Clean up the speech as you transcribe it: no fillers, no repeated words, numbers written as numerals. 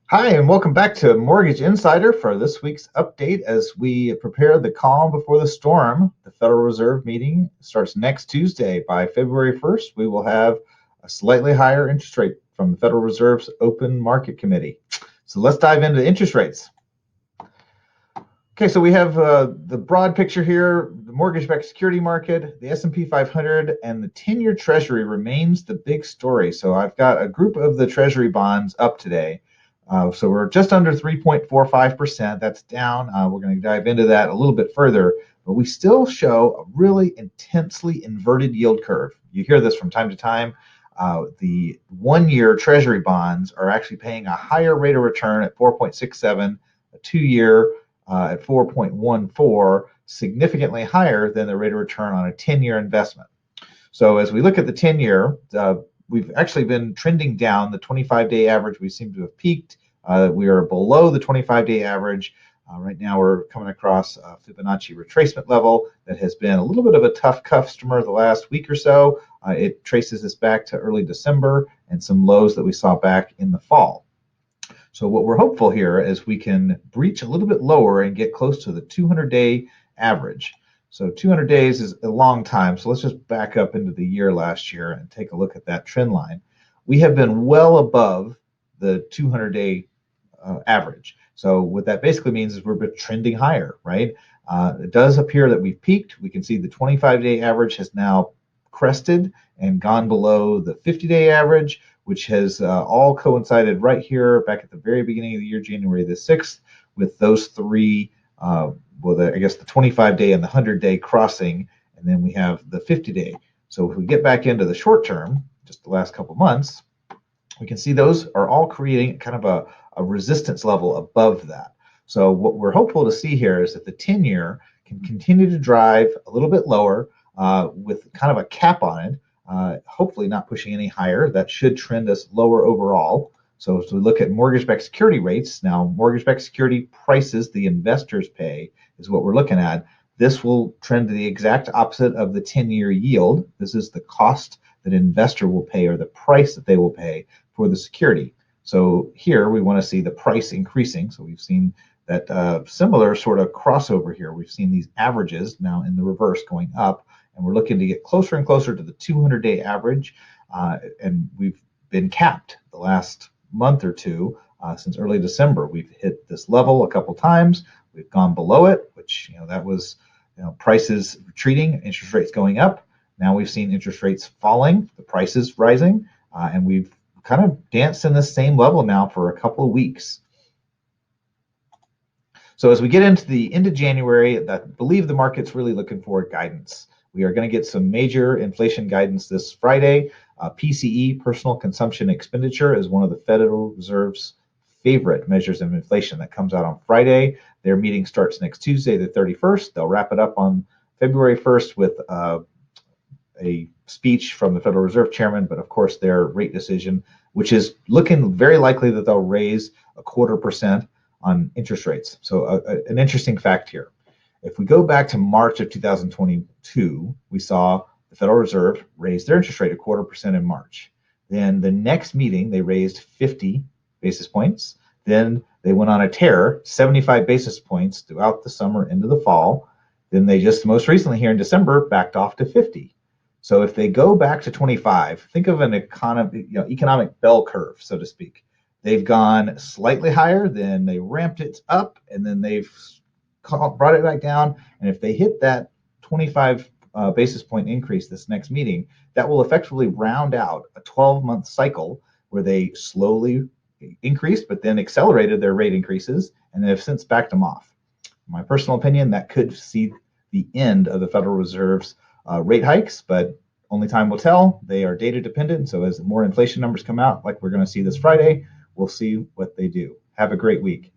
Hi, and welcome back to Mortgage Insider for this week's update as we prepare the calm before the storm. The Federal Reserve meeting starts next Tuesday. By February 1st, we will have a slightly higher interest rate from the Federal Reserve's Open Market Committee. So let's dive into interest rates. Okay, so we have the broad picture here, the mortgage-backed security market, the S&P 500, and the 10-year Treasury remains the big story. So I've got a group of the Treasury bonds up today. So we're just under 3.45%. That's down. We're going to dive into that a little bit further, but we still show a really intensely inverted yield curve. You hear this from time to time. The one-year Treasury bonds are actually paying a higher rate of return at 4.67, a two-year at 4.14, significantly higher than the rate of return on a 10-year investment. So as we look at the 10-year, we've actually been trending down. The 25-day average, we seem to have peaked. We are below the 25-day average. Right now, we're coming across a Fibonacci retracement level that has been a little bit of a tough customer the last week or so. It traces us back to early December and some lows that we saw back in the fall. So what we're hopeful here is we can breach a little bit lower and get close to the 200-day average. So 200 days is a long time. So let's just back up into the year last year and take a look at that trend line. We have been well above the 200-day average. So what that basically means is we're trending higher, right? It does appear that we've peaked. We can see the 25-day average has now crested and gone below the 50-day average, which has all coincided right here back at the very beginning of the year, January the 6th, with those three, I guess the 25-day and the 100-day crossing, and then we have the 50-day. So if we get back into the short term, just the last couple months, we can see those are all creating kind of a resistance level above that. So what we're hopeful to see here is that the 10-year can continue to drive a little bit lower with kind of a cap on it, hopefully not pushing any higher. That should trend us lower overall. So as we look at mortgage-backed security rates, now mortgage-backed security prices the investors pay is what we're looking at. This will trend to the exact opposite of the 10-year yield. This is the cost that an investor will pay or the price that they will pay for the security. So here we want to see the price increasing. So we've seen that similar sort of crossover here. We've seen these averages now in the reverse going up, and we're looking to get closer and closer to the 200-day average. And we've been capped the last month or two since early December. We've hit this level a couple times. We've gone below it, which that was prices retreating, interest rates going up. Now we've seen interest rates falling, the prices rising, and we've kind of danced in the same level now for a couple of weeks. So as we get into the end of January, I believe the market's really looking for guidance. We are going to get some major inflation guidance this Friday. PCE, personal consumption expenditure, is one of the Federal Reserve's favorite measures of inflation that comes out on Friday. Their meeting starts next Tuesday, the 31st. They'll wrap it up on February 1st with a speech from the Federal Reserve Chairman, but of course their rate decision, which is looking very likely that they'll raise 0.25% on interest rates. So an interesting fact here. If we go back to March of 2022, we saw the Federal Reserve raise their interest rate 0.25% in March. Then the next meeting, they raised 50 basis points. Then they went on a tear, 75 basis points throughout the summer into the fall. Then they just most recently here in December backed off to 50. So if they go back to 25, think of an economic bell curve, so to speak. They've gone slightly higher, then they ramped it up, and then they've brought it back down. And if they hit that 25 basis point increase this next meeting, that will effectively round out a 12-month cycle where they slowly increased, but then accelerated their rate increases, and they have since backed them off. In my personal opinion, that could see the end of the Federal Reserve's rate hikes, but only time will tell. They are data dependent. So as more inflation numbers come out, like we're going to see this Friday, we'll see what they do. Have a great week.